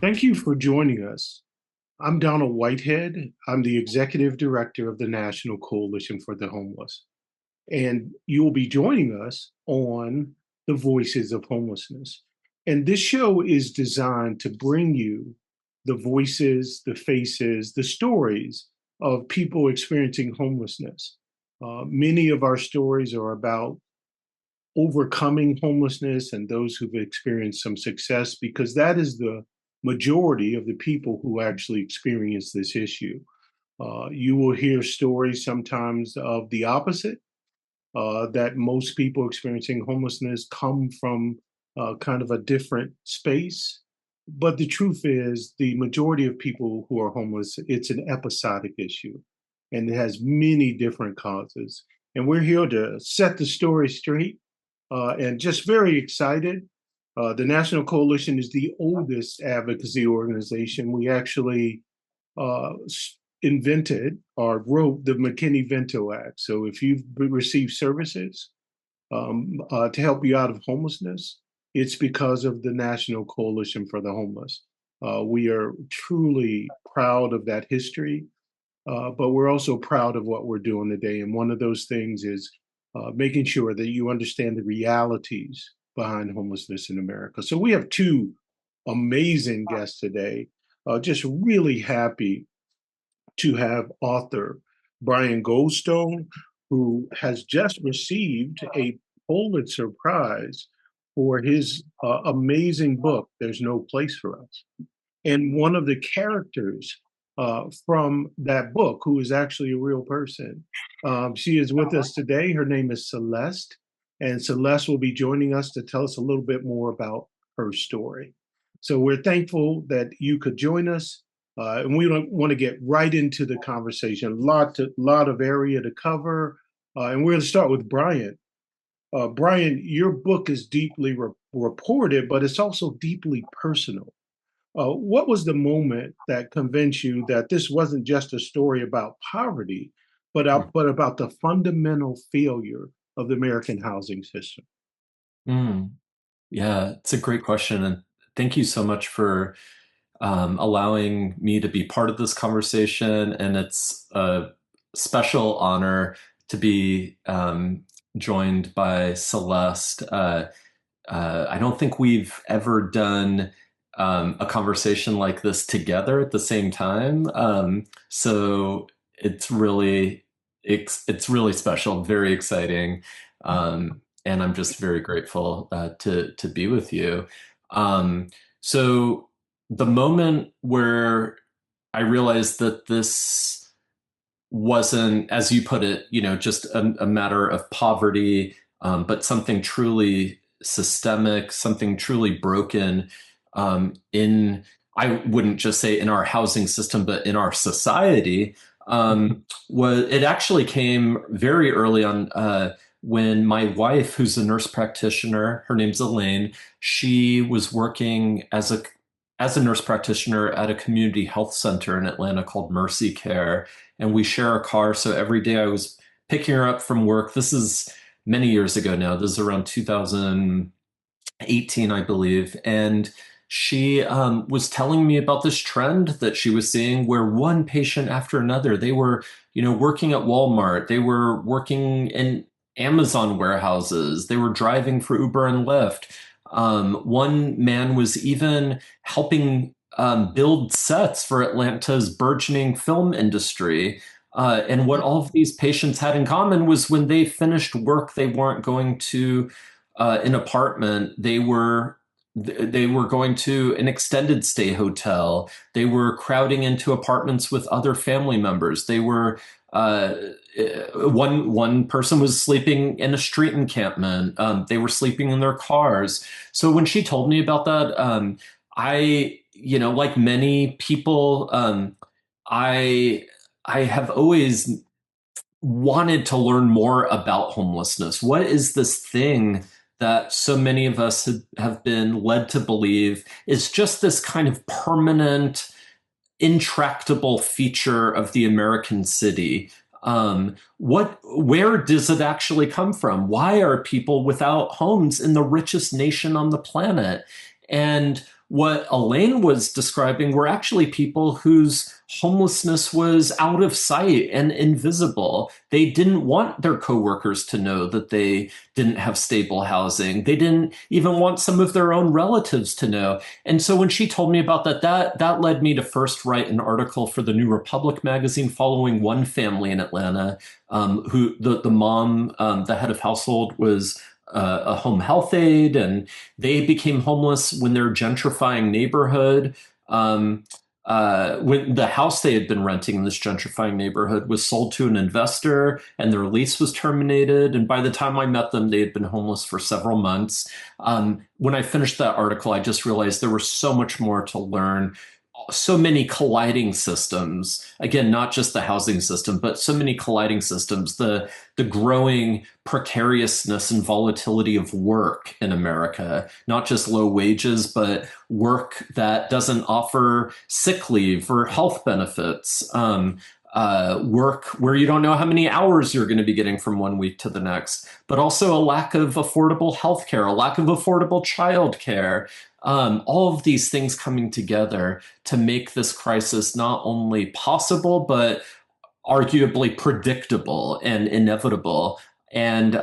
Thank you for joining us. I'm Donald Whitehead. I'm the Executive Director of the National Coalition for the Homeless. And you will be joining us on the Voices of Homelessness. And this show is designed to bring you the voices, the faces, the stories of people experiencing homelessness. Many of our stories are about overcoming homelessness and those who've experienced some success, because that is the majority of the people who actually experience this issue. You will hear stories sometimes of the opposite, that most people experiencing homelessness come from kind of a different space. But the truth is, the majority of people who are homeless, it's an episodic issue, and it has many different causes. And we're here to set the story straight, and just very excited. The National Coalition is the oldest advocacy organization. We actually uh, invented or wrote the McKinney-Vento Act. So if you've received services to help you out of homelessness, it's because of the National Coalition for the Homeless. We are truly proud of that history, but we're also proud of what we're doing today. And one of those things is making sure that you understand the realities behind homelessness in America. So we have two amazing guests today. Just really happy to have author Brian Goldstone, who has just received a Pulitzer Prize for his amazing book, There's No Place for Us. And one of the characters from that book, who is actually a real person, she is with us today. Her name is Celeste, and Celeste will be joining us to tell us a little bit more about her story. So we're thankful that you could join us, and we want to get right into the conversation. Lot of area to cover, and we're going to start with Brian. Brian, your book is deeply reported, but it's also deeply personal. What was the moment that convinced you that this wasn't just a story about poverty, but about the fundamental failure of the American housing system? Mm, yeah, it's a great question. And thank you so much for allowing me to be part of this conversation. And it's a special honor to be joined by Celeste. I don't think we've ever done a conversation like this together at the same time. So it's really it's really special, very exciting, and I'm just very grateful to be with you. So the moment where I realized that this wasn't, as you put it, just a matter of poverty, but something truly systemic, something truly broken in, I wouldn't just say in our housing system, but in our society, was it actually came very early on when my wife, who's a nurse practitioner, her name's Elaine, she was working as a nurse practitioner at a community health center in Atlanta called Mercy Care, and we share a car. So every day I was picking her up from work. This is many years ago now. This is around 2018, I believe. And she was telling me about this trend that she was seeing where one patient after another, they were, working at Walmart, they were working in Amazon warehouses, they were driving for Uber and Lyft. One man was even helping build sets for Atlanta's burgeoning film industry. And what all of these patients had in common was when they finished work, they weren't going to an apartment. They were going to an extended stay hotel. They were crowding into apartments with other family members. They were one person was sleeping in a street encampment. They were sleeping in their cars. So when she told me about that, I, like many people, I I have always wanted to learn more about homelessness. What is this thing that so many of us have been led to believe is just this kind of permanent, intractable feature of the American city? Where does it actually come from? Why are people without homes in the richest nation on the planet? And what Elaine was describing were actually people whose homelessness was out of sight and invisible. They didn't want their coworkers to know that they didn't have stable housing. They didn't even want some of their own relatives to know. And so when she told me about that led me to first write an article for the New Republic magazine following one family in Atlanta, who the mom, the head of household, was a home health aide, and they became homeless when their gentrifying neighborhood, when the house they had been renting in this gentrifying neighborhood was sold to an investor and their lease was terminated. And by the time I met them, they had been homeless for several months. When I finished that article, I just realized there was so much more to learn, so many colliding systems, again, not just the housing system, but so many colliding systems, the growing precariousness and volatility of work in America, not just low wages, but work that doesn't offer sick leave or health benefits, work where you don't know how many hours you're going to be getting from one week to the next, but also a lack of affordable healthcare, a lack of affordable childcare. All of these things coming together to make this crisis not only possible, but arguably predictable and inevitable. And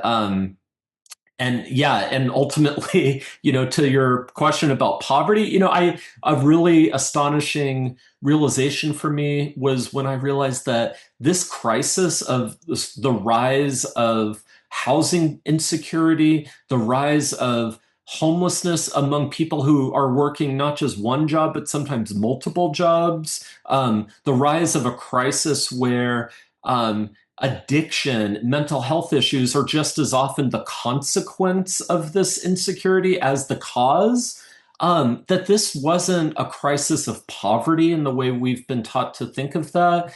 yeah, and ultimately, to your question about poverty, a really astonishing realization for me was when I realized that this crisis of the rise of housing insecurity, the rise of homelessness among people who are working not just one job, but sometimes multiple jobs, the rise of a crisis where addiction, mental health issues are just as often the consequence of this insecurity as the cause. That this wasn't a crisis of poverty in the way we've been taught to think of that.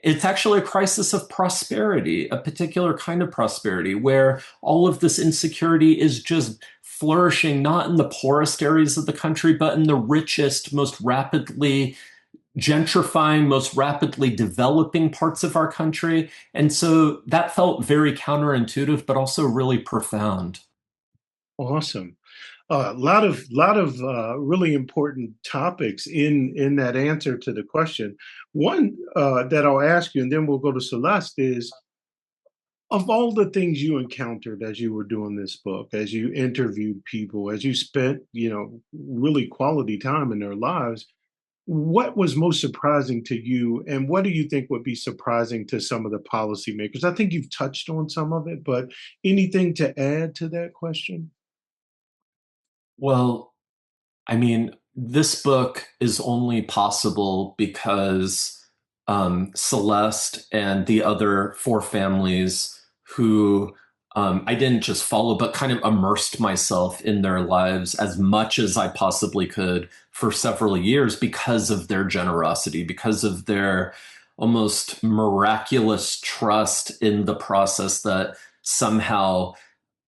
It's actually a crisis of prosperity, a particular kind of prosperity, where all of this insecurity is just flourishing not in the poorest areas of the country, but in the richest, most rapidly gentrifying, most rapidly developing parts of our country. And so that felt very counterintuitive, but also really profound. Awesome. A lot of really important topics in that answer to the question. One that I'll ask you, and then we'll go to Celeste, is of all the things you encountered as you were doing this book, as you interviewed people, as you spent, really quality time in their lives, what was most surprising to you, and what do you think would be surprising to some of the policymakers? I think you've touched on some of it, but anything to add to that question? Well, I mean, this book is only possible because Celeste and the other four families who I didn't just follow, but kind of immersed myself in their lives as much as I possibly could for several years because of their generosity, because of their almost miraculous trust in the process that somehow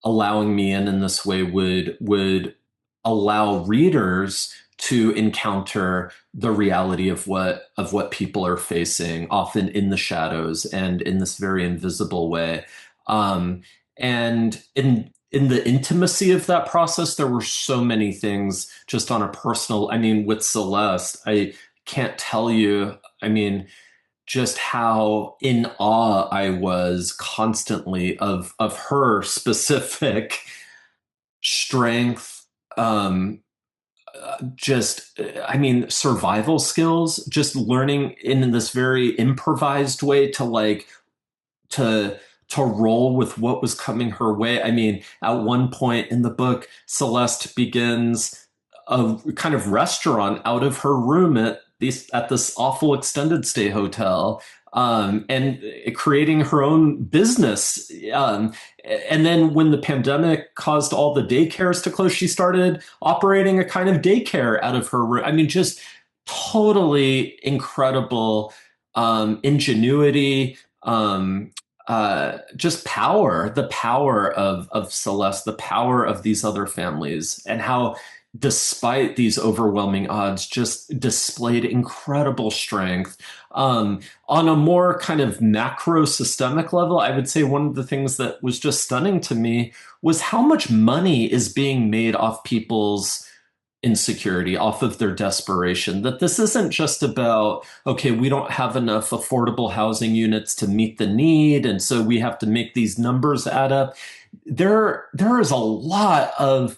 allowing me in this way would allow readers to encounter the reality of what people are facing, often in the shadows and in this very invisible way. And in the intimacy of that process, there were so many things just on a personal. I mean, with Celeste, I can't tell you. I mean, just how in awe I was constantly of her specific strength, just I mean survival skills, just learning in this very improvised way to to roll with what was coming her way. I mean, at one point in the book, Celeste begins a kind of restaurant out of her room at this awful extended stay hotel, and creating her own business. And then when the pandemic caused all the daycares to close, she started operating a kind of daycare out of her room. I mean, just totally incredible ingenuity, just power, the power of Celeste, the power of these other families, and how, despite these overwhelming odds, just displayed incredible strength. On a more kind of macro systemic level, I would say one of the things that was just stunning to me was how much money is being made off people's insecurity, off of their desperation, that this isn't just about, okay, we don't have enough affordable housing units to meet the need, and so we have to make these numbers add up. There is a lot of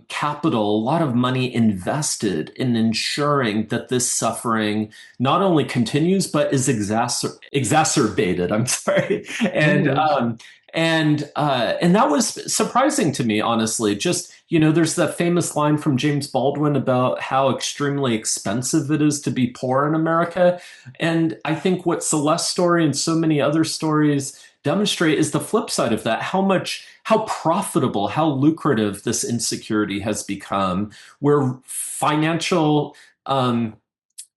capital, a lot of money invested in ensuring that this suffering not only continues but is exacerbated. I'm sorry, Mhm. and that was surprising to me, honestly. Just, there's that famous line from James Baldwin about how extremely expensive it is to be poor in America. And I think what Celeste's story and so many other stories demonstrate is the flip side of that, how profitable, how lucrative this insecurity has become, where financial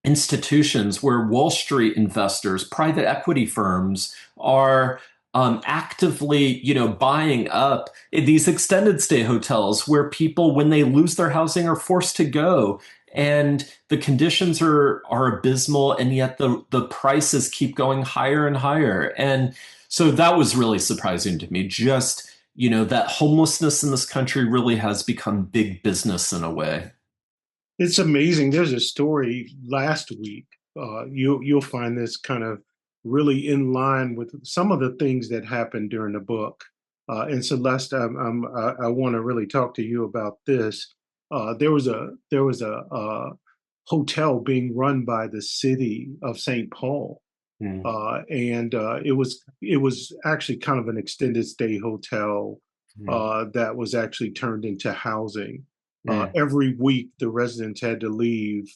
institutions, where Wall Street investors, private equity firms are actively, buying up these extended stay hotels where people, when they lose their housing, are forced to go. And the conditions are abysmal, and yet the prices keep going higher and higher. And so that was really surprising to me. Just, that homelessness in this country really has become big business in a way. It's amazing. There's a story last week. You'll find this kind of really in line with some of the things that happened during the book. And Celeste, I want to really talk to you about this. There was a hotel being run by the city of St. Paul, Mm, and it was actually kind of an extended stay hotel mm, that was actually turned into housing. mm, Every week, the residents had to leave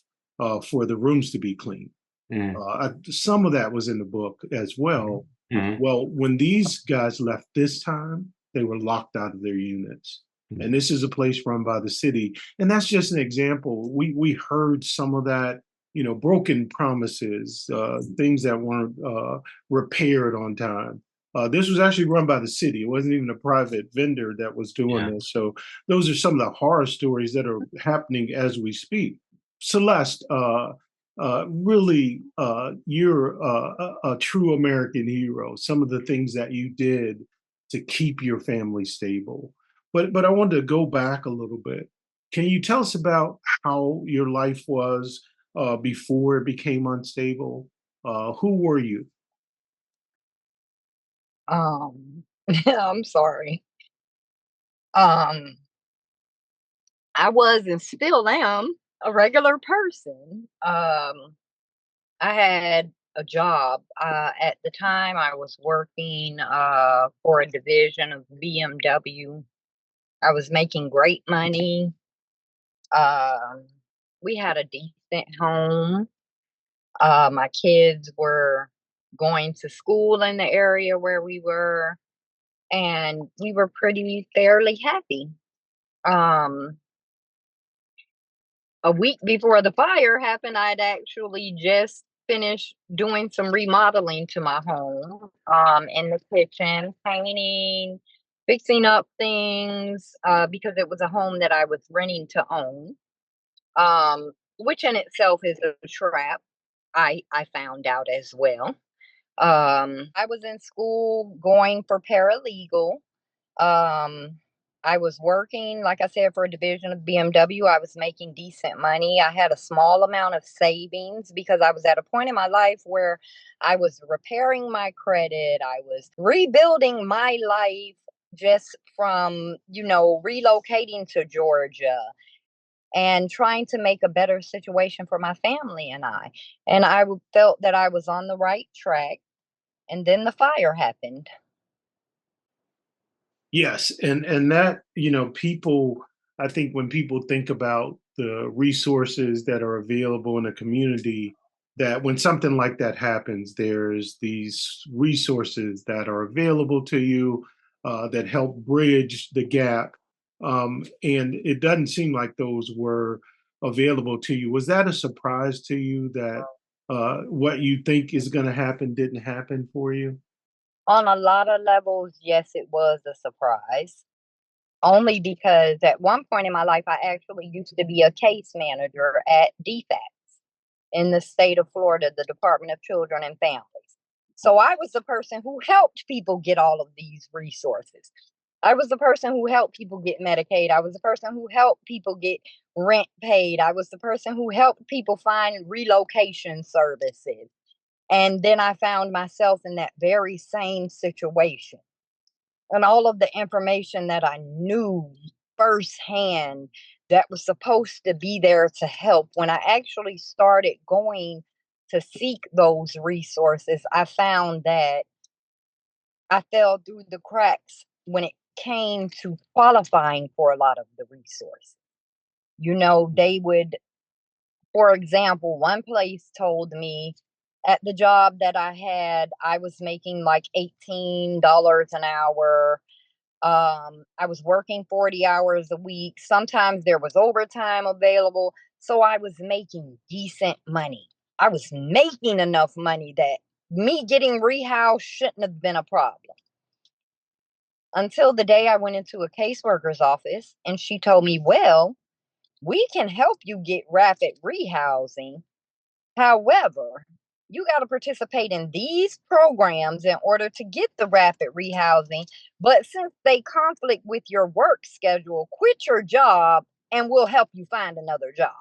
for the rooms to be cleaned. mm, Some of that was in the book as well. mm, Well, when these guys left this time, they were locked out of their units. mm. And this is a place run by the city. And that's just an example. We heard some of that, broken promises, things that weren't repaired on time. This was actually run by the city. It wasn't even a private vendor that was doing Yeah. this. So those are some of the horror stories that are happening as we speak. Celeste, really, you're a true American hero. Some of the things that you did to keep your family stable. But I wanted to go back a little bit. Can you tell us about how your life was before it became unstable? Who were you? Um, I'm sorry. Um, I was and still am a regular person. I had a job. At the time, I was working for a division of BMW. I was making great money. Um, we had a decent home. My kids were going to school in the area where we were, and we were pretty fairly happy. Um, a week before the fire happened, I'd actually just finished doing some remodeling to my home, in the kitchen, painting, fixing up things, because it was a home that I was renting to own, which in itself is a trap. I found out as well. I was in school going for paralegal. Um, I was working, like I said, for a division of BMW. I was making decent money. I had a small amount of savings because I was at a point in my life where I was repairing my credit. I was rebuilding my life just from, relocating to Georgia and trying to make a better situation for my family and I. And felt that I was on the right track. And then the fire happened. Yes, and that, people, I think when people think about the resources that are available in a community, that when something like that happens, there's these resources that are available to you that help bridge the gap. And it doesn't seem like those were available to you. Was that a surprise to you that what you think is going to happen didn't happen for you? On a lot of levels, yes, it was a surprise. Only because at one point in my life, I actually used to be a case manager at DFAC in the state of Florida, the Department of Children and Families. So I was the person who helped people get all of these resources. I was the person who helped people get Medicaid. I was the person who helped people get rent paid. I was the person who helped people find relocation services. And then I found myself in that very same situation. And all of the information that I knew firsthand that was supposed to be there to help, when I actually started going to seek those resources, I found that I fell through the cracks when it came to qualifying for a lot of the resources. They would, for example, one place told me at the job that I had, I was making like $18 an hour. I was working 40 hours a week. Sometimes there was overtime available. So I was making decent money. I was making enough money that me getting rehoused shouldn't have been a problem. Until the day I went into a caseworker's office and she told me, well, we can help you get rapid rehousing. However, you got to participate in these programs in order to get the rapid rehousing. But since they conflict with your work schedule, quit your job and we'll help you find another job.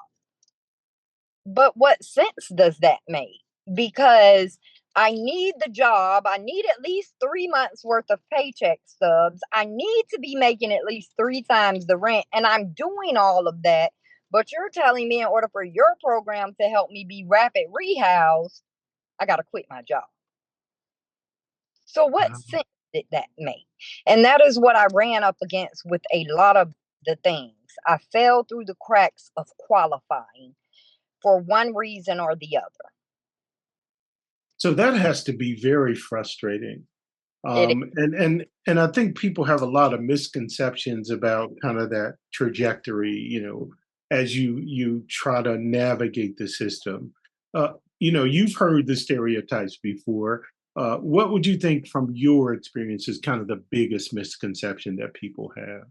But what sense does that make? Because I need the job. I need at least 3 months worth of paycheck stubs. I need to be making at least 3 times the rent. And I'm doing all of that. But you're telling me in order for your program to help me be rapid rehoused, I got to quit my job. So what Wow. sense did that make? And that is what I ran up against with a lot of the things. I fell through the cracks of qualifying for one reason or the other. So that has to be very frustrating. It And I think people have a lot of misconceptions about kind of that trajectory, as you try to navigate the system. You've heard the stereotypes before. What would you think from your experience is kind of the biggest misconception that people have?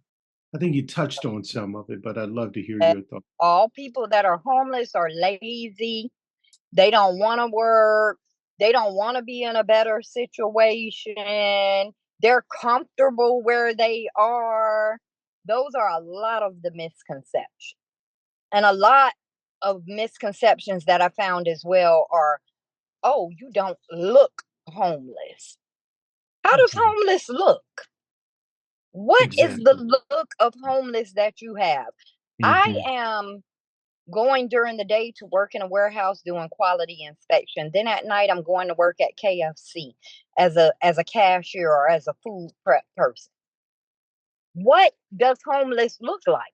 I think you touched on some of it, but I'd love to hear is your thoughts. all people that are homeless are lazy. They don't want to work. They don't want to be in a better situation. They're comfortable where they are. Those are a lot of the misconceptions. And a lot of misconceptions that I found as well are, oh, you don't look homeless. How does Mhm. homeless look? What is the Exactly. look of homeless that you have? I Mhm. am going during the day to work in a warehouse doing quality inspection. Then at night I'm going to work at KFC as a cashier or as a food prep person. What does homeless look like?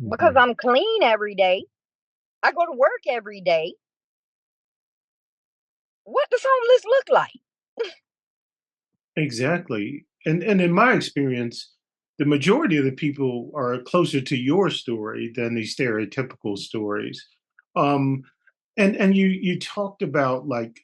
Because Mhm. I'm clean every day. I go to work every day. What does homeless look like? Exactly. And in my experience, the majority of the people are closer to your story than these stereotypical stories. Um, and you talked about like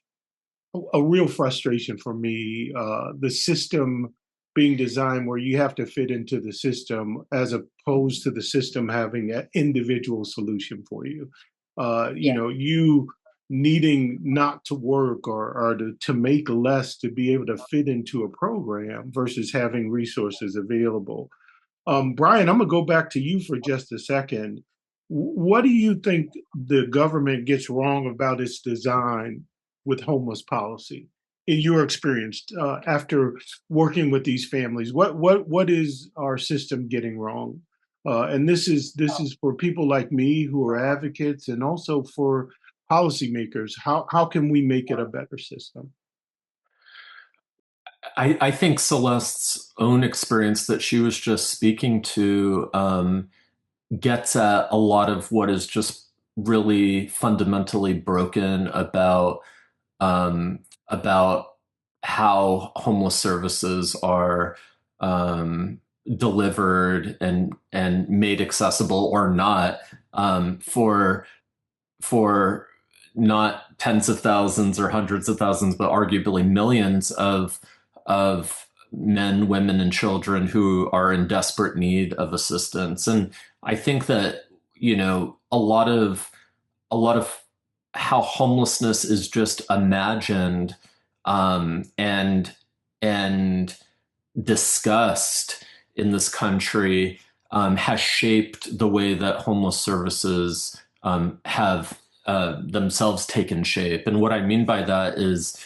a real frustration for me, the system being designed where you have to fit into the system as opposed to the system having an individual solution for you. Yeah. You needing not to work or to make less to be able to fit into a program versus having resources available. Brian, I'm gonna go back to you for just a second. What do you think the government gets wrong about its design with homeless policy? In your experience, after working with these families, what is our system getting wrong? And this is for people like me who are advocates, and also for policymakers. How can we make it a better system? I think Celeste's own experience that she was just speaking to gets at a lot of what is just really fundamentally broken um, about how homeless services are um, delivered and made accessible or not for not tens of thousands or hundreds of thousands, but arguably millions of men, women, and children who are in desperate need of assistance. And I think that a lot of how homelessness is just imagined and discussed in this country has shaped the way that homeless services have themselves taken shape. And what I mean by that is,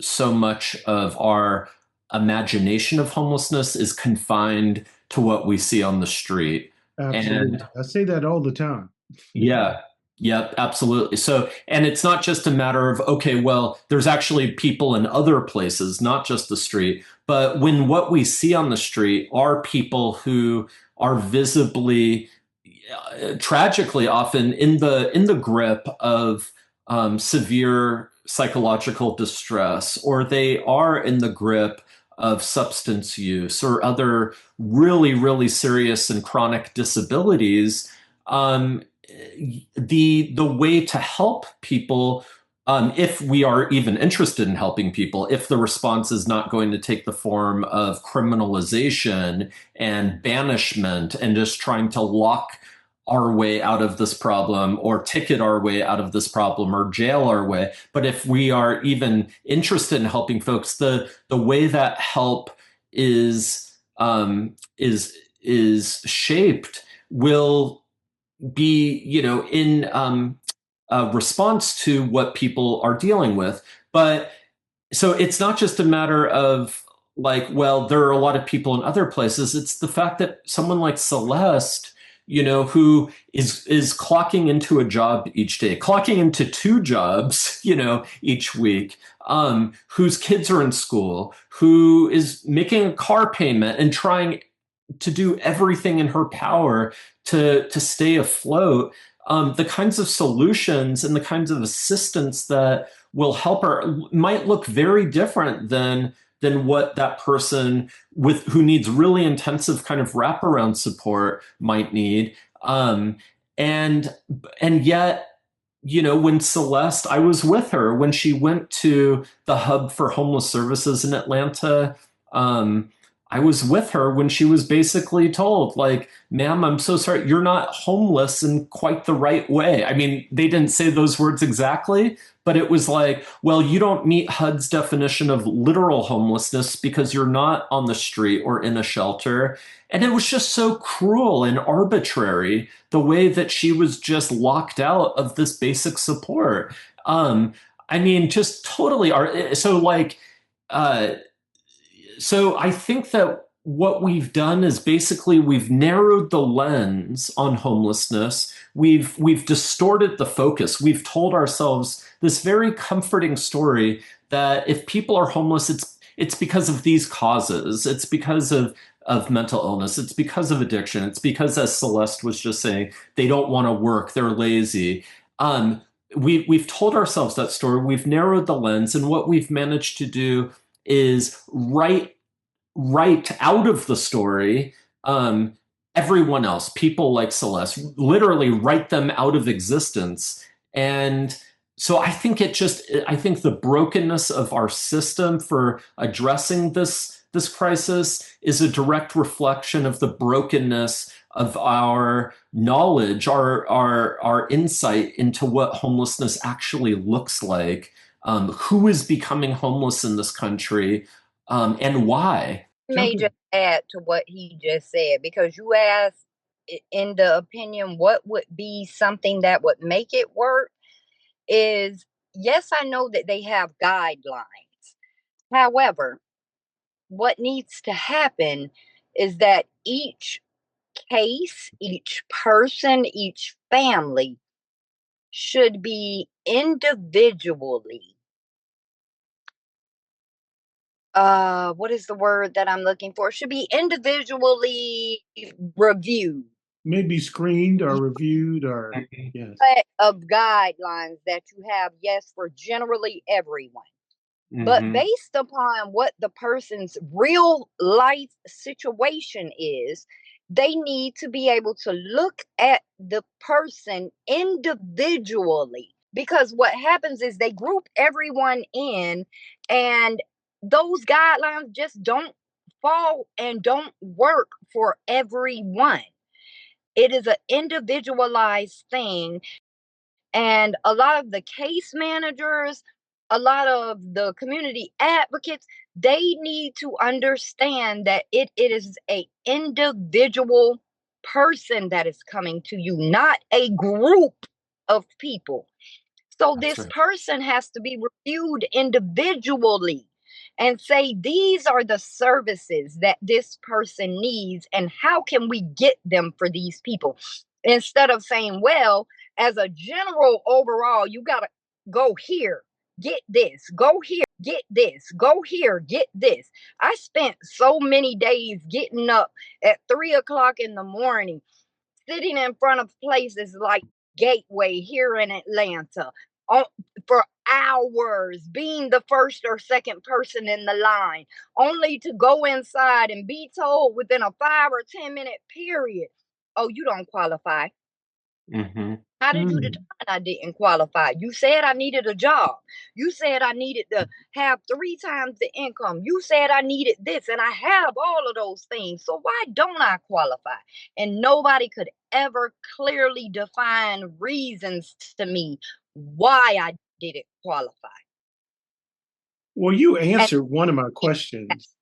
so much of our imagination of homelessness is confined to what we see on the street. Absolutely. And I say that all the time. yeah. Yep, absolutely. So, and it's not just a matter of, okay, well, there's actually people in other places, not just the street, but when what we see on the street are people who are visibly, tragically often in the grip of severe psychological distress, or they are in the grip of substance use or other really, really serious and chronic disabilities, um, the way to help people, if we are even interested in helping people, if the response is not going to take the form of criminalization and banishment and just trying to lock our way out of this problem or ticket our way out of this problem or jail our way, but if we are even interested in helping folks, the way that help is is shaped will be, in response to what people are dealing with. But so it's not just a matter of like, well, there are a lot of people in other places. It's the fact that someone like Celeste, who is clocking into a job each day, clocking into two jobs, each week, whose kids are in school, who is making a car payment and trying to do everything in her power to stay afloat. The kinds of solutions and the kinds of assistance that will help her might look very different than what that person with who needs really intensive kind of wraparound support might need. And and yet, when Celeste, I was with her when she went to the hub for homeless services in Atlanta. Um, I was with her when she was basically told, like, ma'am, I'm so sorry, you're not homeless in quite the right way. I mean, they didn't say those words exactly, but it was like, well, you don't meet HUD's definition of literal homelessness because you're not on the street or in a shelter. And it was just so cruel and arbitrary the way that she was just locked out of this basic support. I mean, just totally. So, like, uh, so I think that what we've done is basically we've narrowed the lens on homelessness. We've distorted the focus. We've told ourselves this very comforting story that if people are homeless, it's because of these causes. It's because of mental illness. It's because of addiction. It's because, as Celeste was just saying, they don't want to work. They're lazy. Um, we've told ourselves that story. We've narrowed the lens, and what we've managed to do is write out of the story um, everyone else, people like Celeste, literally write them out of existence. And so I think the brokenness of our system for addressing this crisis is a direct reflection of the brokenness of our knowledge, our insight into what homelessness actually looks like, who is becoming homeless in this country, and why. May just add to what he just said, because you asked, in the opinion, what would be something that would make it work? Is yes, I know that they have guidelines. However, what needs to happen is that each case, each person, each family should be individually, what is the word that I'm looking for? Should be individually reviewed. Maybe screened or reviewed or yes. Set of guidelines that you have, yes, for generally everyone. But Mm-hmm. based upon what the person's real life situation is, they need to be able to look at the person individually. Because what happens is they group everyone in, and those guidelines just don't fall and don't work for everyone. It is an individualized thing, and a lot of the case managers, a lot of the community advocates, They need to understand that it is a individual person that is coming to you, not a group of people. So That's this right. person has to be reviewed individually and say, these are the services that this person needs, and how can we get them for these people? Instead of saying, well, as a general overall, you got to go here, get this, go here, get this, go here, get this. I spent so many days getting up at 3 o'clock in the morning, sitting in front of places like Gateway here in Atlanta on, for hours, being the first or second person in the line, only to go inside and be told within a 5 or 10 minute period, oh, you don't qualify. Hmm. How did you Mm. determine I didn't qualify? You said I needed a job. You said I needed to have 3 times the income. You said I needed this, and I have all of those things. So why don't I qualify? And nobody could ever clearly define reasons to me why I didn't qualify. Well, you And answered one of my questions,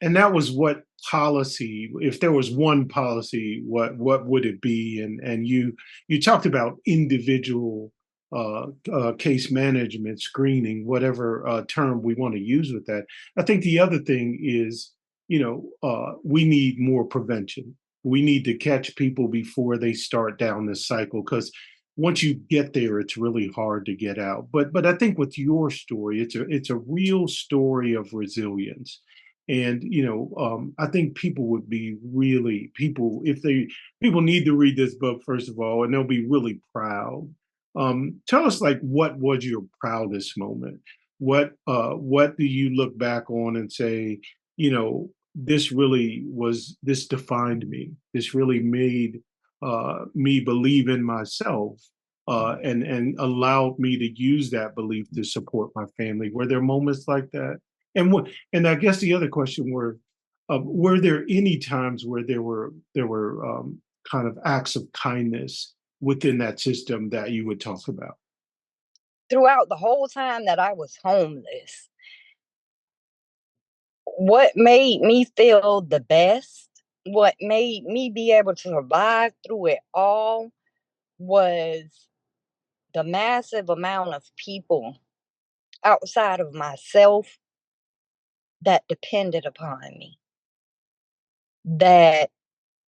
and that was what policy, if there was one policy, what would it be? And you talked about individual case management, screening, whatever term we want to use with that. I think the other thing is, we need more prevention. We need to catch people before they start down this cycle, because once you get there, it's really hard to get out. But I think with your story, it's a real story of resilience. And I think people would be really, people, if they, people need to read this book first of all, and they'll be really proud. Tell us, like, what was your proudest moment? What do you look back on and say, this defined me, this really made me believe in myself, and allowed me to use that belief to support my family? Were there moments like that? And I guess the other question were there any times where there were kind of acts of kindness within that system that you would talk about? throughout the whole time that I was homeless, what made me feel the best, what made me be able to survive through it all, was the massive amount of people outside of myself that depended upon me, that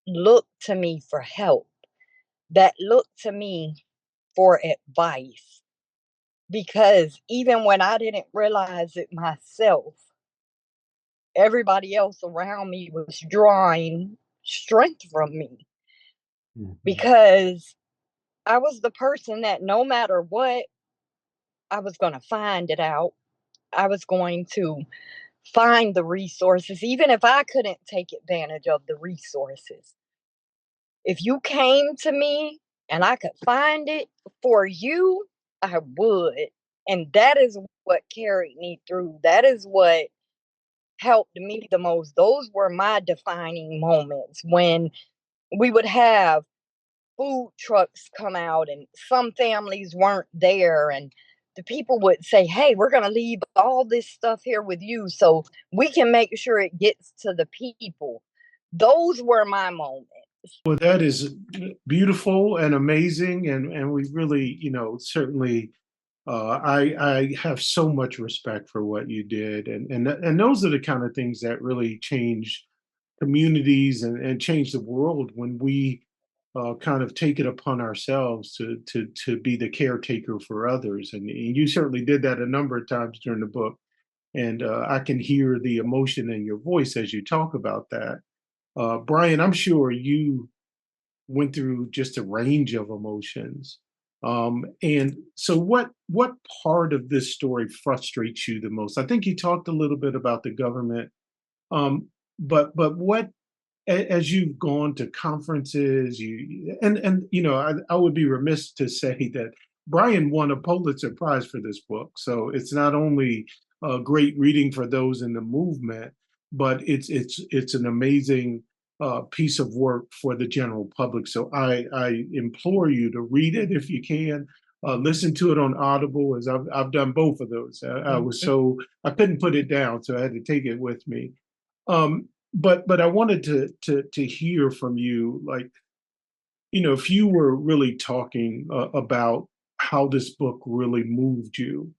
looked to me for help, that looked to me for advice. Because even when I didn't realize it myself, everybody else around me was drawing strength from me, Hmm. because I was the person that no matter what, I was going to find it out. I was going to find the resources, even if I couldn't take advantage of the resources. If you came to me and I could find it for you, I would. And that is what carried me through. That is what helped me the most. Those were my defining moments when we would have food trucks come out and some families weren't there, and the people would say, hey, we're going to leave all this stuff here with you so we can make sure it gets to the people. Those were my moments. Well, that is beautiful and amazing, and we really, certainly, I have so much respect for what you did, and those are the kind of things that really change communities and change the world, when we kind of take it upon ourselves to be the caretaker for others. And you certainly did that a number of times during the book, and I can hear the emotion in your voice as you talk about that. Brian, I'm sure you went through just a range of emotions. And so what part of this story frustrates you the most? I think you talked a little bit about the government, um, but what, as you've gone to conferences, and I would be remiss to say that Brian won a Pulitzer Prize for this book. So it's not only a great reading for those in the movement, but it's an amazing piece of work for the general public. So I implore you to read it if you can. listened to it on Audible, as I've done both of those. I was so I couldn't put it down, so I had to take it with me. But I wanted to hear from you, like, if you were really talking about how this book really moved you,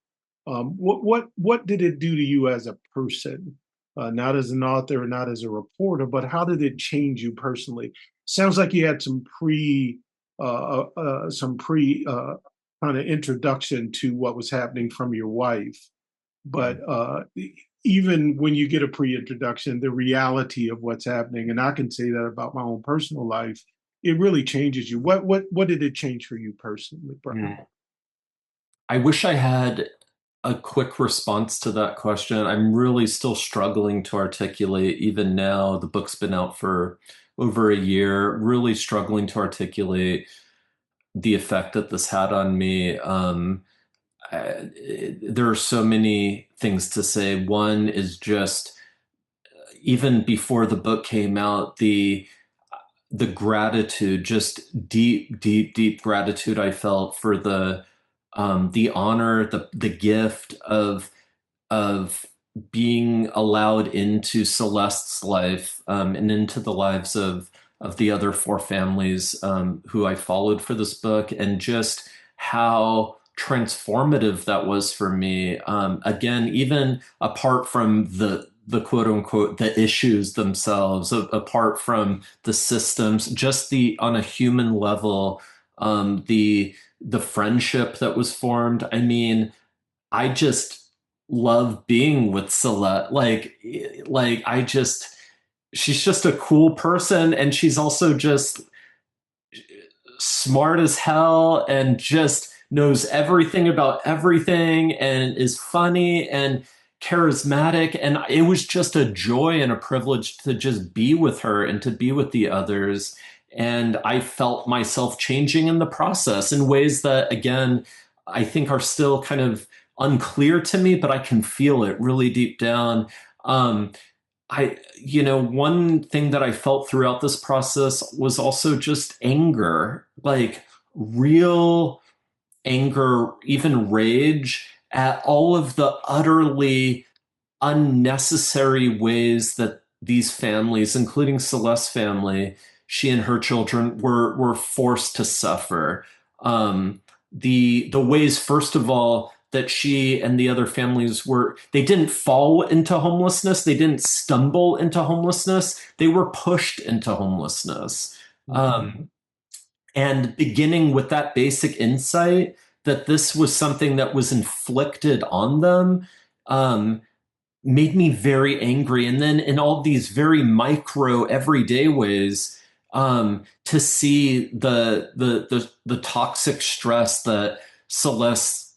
what did it do to you as a person? Not as an author, not as a reporter, but how did it change you personally? Sounds like you had some pre kind of introduction to what was happening from your wife, but even when you get a pre-introduction, the reality of what's happening, and I can say that about my own personal life, it really changes you. What did it change for you personally, Brian? I wish I had a quick response to that question. I'm really still struggling to articulate, even now. The book's been out for over a year, really struggling to articulate the effect that this had on me. There are so many things to say. One is just, even before the book came out, the gratitude, just deep, deep, deep gratitude I felt for the honor, the gift of being allowed into Celeste's life, and into the lives of the other four families who I followed for this book, and just how transformative that was for me. Again, even apart from the quote unquote the issues themselves, apart from the systems, just the on a human level, the friendship that was formed. I mean, I just love being with Celeste. I just, she's just a cool person, and she's also just smart as hell and just knows everything about everything and is funny and charismatic. And it was just a joy and a privilege to just be with her and to be with the others. And I felt myself changing in the process in ways that, again, I think are still kind of unclear to me, but I can feel it really deep down. Um, one thing that I felt throughout this process was also just anger, like real anger, even rage at all of the utterly unnecessary ways that these families, including Celeste's family, she and her children were forced to suffer. The ways, first of all, that she and the other families they didn't fall into homelessness, they didn't stumble into homelessness, they were pushed into homelessness. And beginning with that basic insight that this was something that was inflicted on them, made me very angry. And then in all these very micro, everyday ways, to see the toxic stress that Celeste,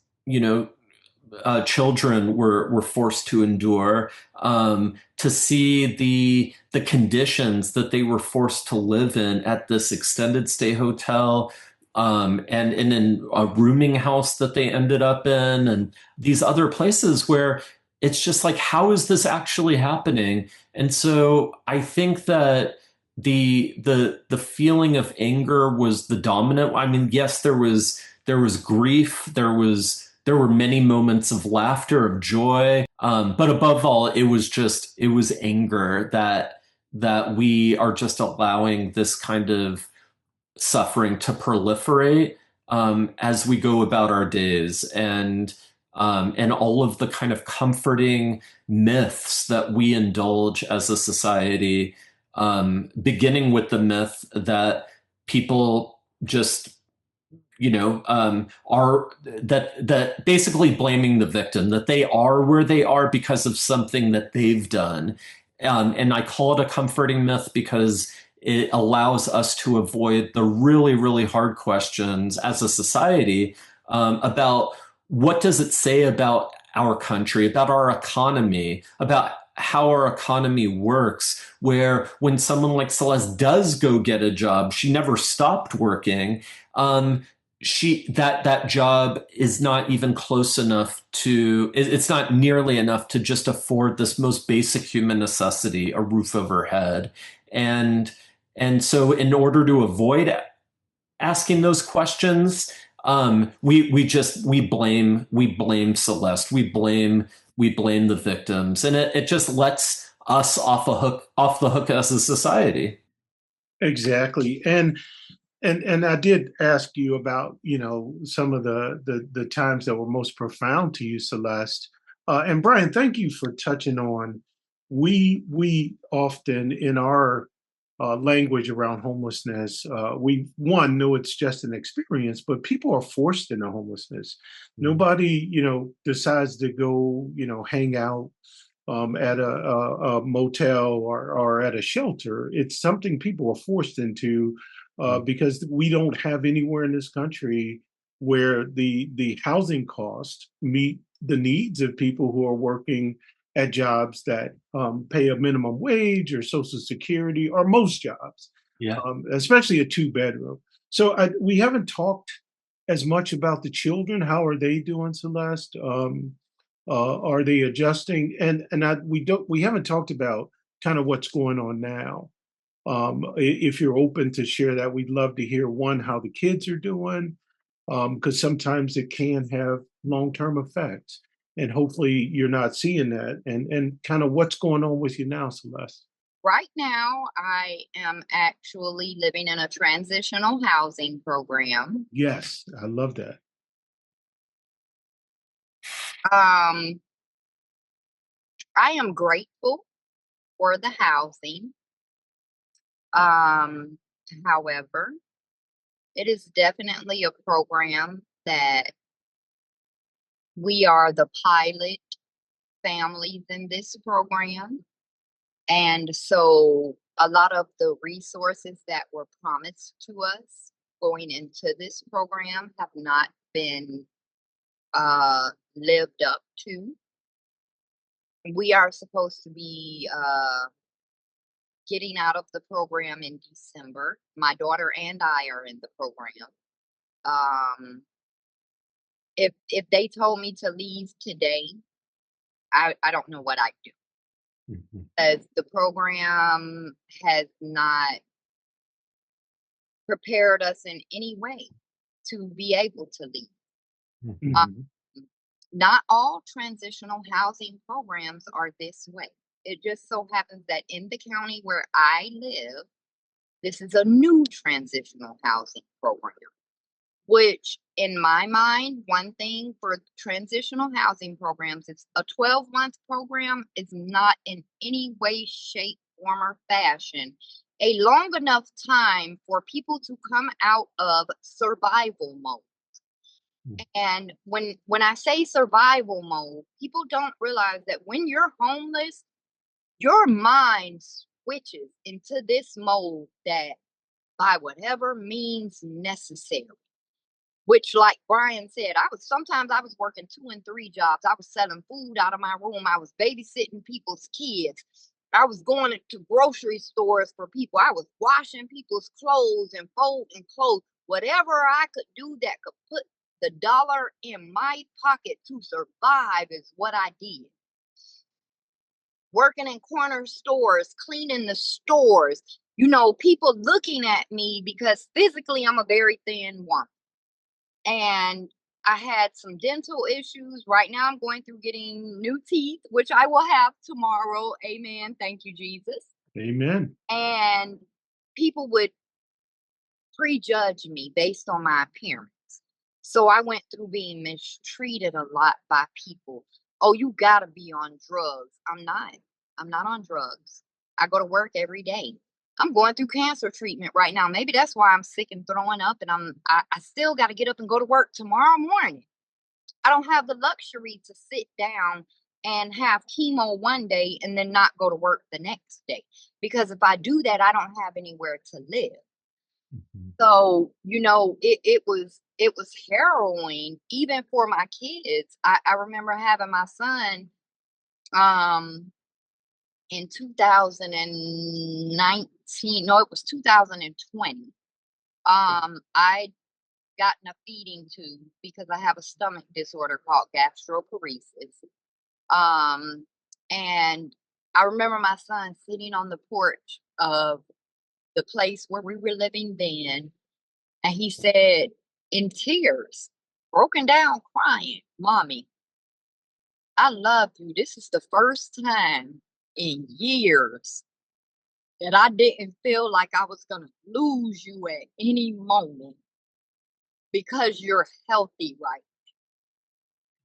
children were forced to endure, to see the conditions that they were forced to live in at this extended stay hotel, and in a rooming house that they ended up in, and these other places where it's just like, how is this actually happening? And so I think that the feeling of anger was the dominant. I mean, yes, there was grief, there were many moments of laughter, of joy, but above all, it was anger that we are just allowing this kind of suffering to proliferate, as we go about our days, and all of the kind of comforting myths that we indulge as a society, beginning with the myth that people just are that basically blaming the victim, that they are where they are because of something that they've done. And I call it a comforting myth because it allows us to avoid the really, really hard questions as a society, about what does it say about our country, about our economy, about how our economy works, where when someone like Celeste does go get a job, she never stopped working. That job is not even close enough to, it's not nearly enough to just afford this most basic human necessity, a roof over head. And so in order to avoid asking those questions, We blame Celeste. We blame the victims, and it just lets us off the hook as a society. Exactly. And I did ask you about, some of the times that were most profound to you, Celeste. And Brian, thank you for touching on. We often in our language around homelessness, we one know it's just an experience, but people are forced into homelessness. Mhm. Nobody, decides to go, hang out at a motel or at a shelter. It's something people are forced into because we don't have anywhere in this country where the housing costs meet the needs of people who are working at jobs that pay a minimum wage or Social Security or most jobs, Yeah. especially a two-bedroom. So we haven't talked as much about the children. How are they doing, Celeste? Are they adjusting? We haven't talked about kind of what's going on now. If you're open to share that, we'd love to hear one how the kids are doing, because sometimes it can have long-term effects, and hopefully you're not seeing that. And kind of what's going on with you now, Celeste? Right now, I am actually living in a transitional housing program. Yes, I love that. Um, I am grateful for the housing. Um, However, it is definitely a program that we are the pilot families in this program. And so a lot of the resources that were promised to us going into this program have not been lived up to. We are supposed to be getting out of the program in December. My daughter and I are in the program. Um, if they told me to leave today, I don't know what I'd do. Mhm. As the program has not prepared us in any way to be able to leave. Uh, Mhm. Hmm. Not all transitional housing programs are this way. It just so happens that in the county where I live, this is a new transitional housing program, which, in my mind, one thing for transitional housing programs, it's a 12-month program, is not in any way, shape, form, or fashion a long enough time for people to come out of survival mode. And when I say survival mode, people don't realize that when you're homeless, your mind switches into this mode that by whatever means necessary. Which, like Brian said, I was working 2 and 3 jobs. I was selling food out of my room. I was babysitting people's kids. I was going to grocery stores for people. I was washing people's clothes and folding clothes. Whatever I could do that could put the dollar in my pocket to survive is what I did. Working in corner stores, cleaning the stores, people looking at me because physically I'm a very thin woman. And I had some dental issues. Right now, I'm going through getting new teeth, which I will have tomorrow. Amen. Thank you, Jesus. Amen. And people would prejudge me based on my appearance. So I went through being mistreated a lot by people. Oh, you gotta be on drugs. I'm not. I'm not on drugs. I go to work every day. I'm going through cancer treatment right now. Maybe that's why I'm sick and throwing up, and I still got to get up and go to work tomorrow morning. I don't have the luxury to sit down and have chemo one day and then not go to work the next day, because if I do that, I don't have anywhere to live. Mhm. So, it was harrowing even for my kids. I remember having my son um in 2019. No, it was 2020. I gotten a feeding tube because I have a stomach disorder called gastroparesis. Um and I remember my son sitting on the porch of the place where we were living then, and he said, in tears, broken down, crying, "Mommy, I love you. This is the first time in years that I didn't feel like I was going to lose you at any moment because you're healthy right."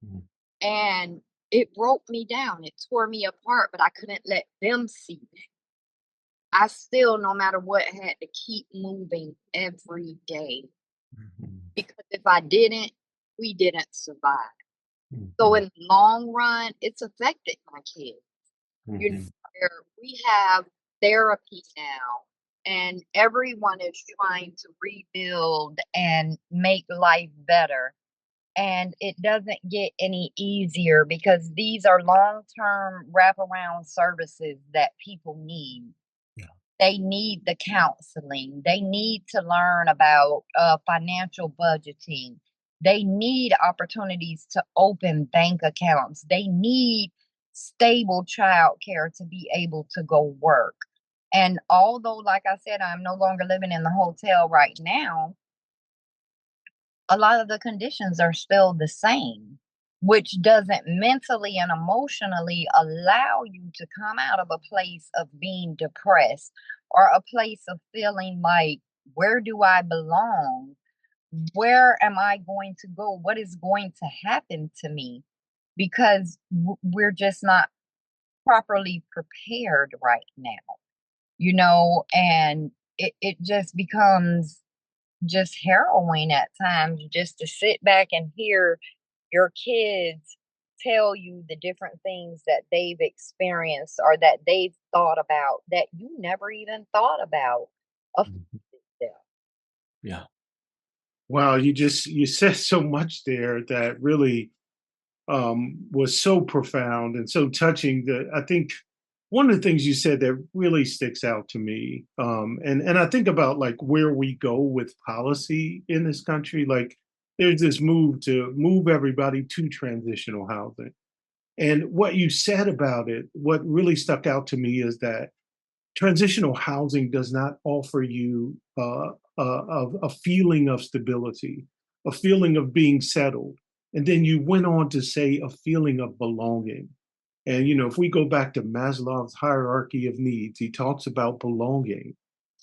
Mhm. And it broke me down. It tore me apart, but I couldn't let them see that. I still, no matter what, had to keep moving every day Mhm. because if I didn't, we didn't survive. So Mhm. in the long run, it's affected my kids. You know, Mhm. where we have therapy now, and everyone is trying to rebuild and make life better. And it doesn't get any easier because these are long-term wraparound services that people need. Yeah. They need the counseling. They need to learn about financial budgeting. They need opportunities to open bank accounts. They need stable childcare to be able to go work. And although, like I said, I'm no longer living in the hotel right now, a lot of the conditions are still the same, which doesn't mentally and emotionally allow you to come out of a place of being depressed or a place of feeling like, where do I belong? Where am I going to go? What is going to happen to me? Because we're just not properly prepared right now, and it just becomes just harrowing at times just to sit back and hear your kids tell you the different things that they've experienced or that they've thought about that you never even thought about affected Mhm. them. Yeah. Wow, you said so much there that really was so profound and so touching that I think one of the things you said that really sticks out to me, and I think about like where we go with policy in this country. Like there's this move to move everybody to transitional housing. And what you said about it, what really stuck out to me is that transitional housing does not offer you a feeling of stability, a feeling of being settled. And then you went on to say a feeling of belonging. And, if we go back to Maslow's hierarchy of needs, he talks about belonging.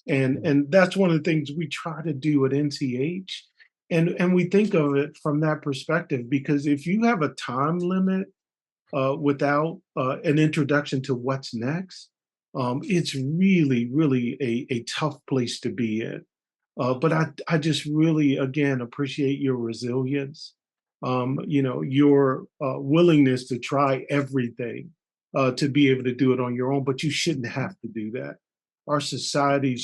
And that's one of the things we try to do at NCH. And we think of it from that perspective, because if you have a time limit without an introduction to what's next, it's really, really a tough place to be in. But I just really, again, appreciate your resilience, your willingness to try everything to be able to do it on your own, but you shouldn't have to do that. Our society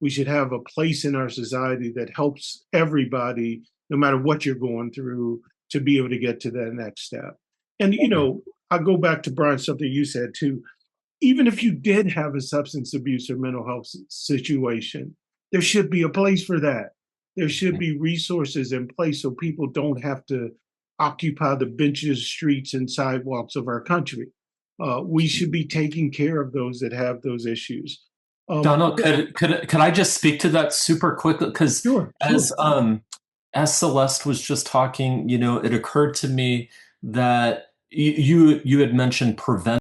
we should have a place in our society that helps everybody, no matter what you're going through, to be able to get to that next step. And, Yeah. I go back to Brian, something you said too. Even if you did have a substance abuse or mental health situation, there should be a place for that. There should Mhm. be resources in place so people don't have to occupy the benches, streets, and sidewalks of our country. We should be taking care of those that have those issues. Donald, could I just speak to that super quickly? Because Sure, sure. as Celeste was just talking, it occurred to me that you had mentioned prevent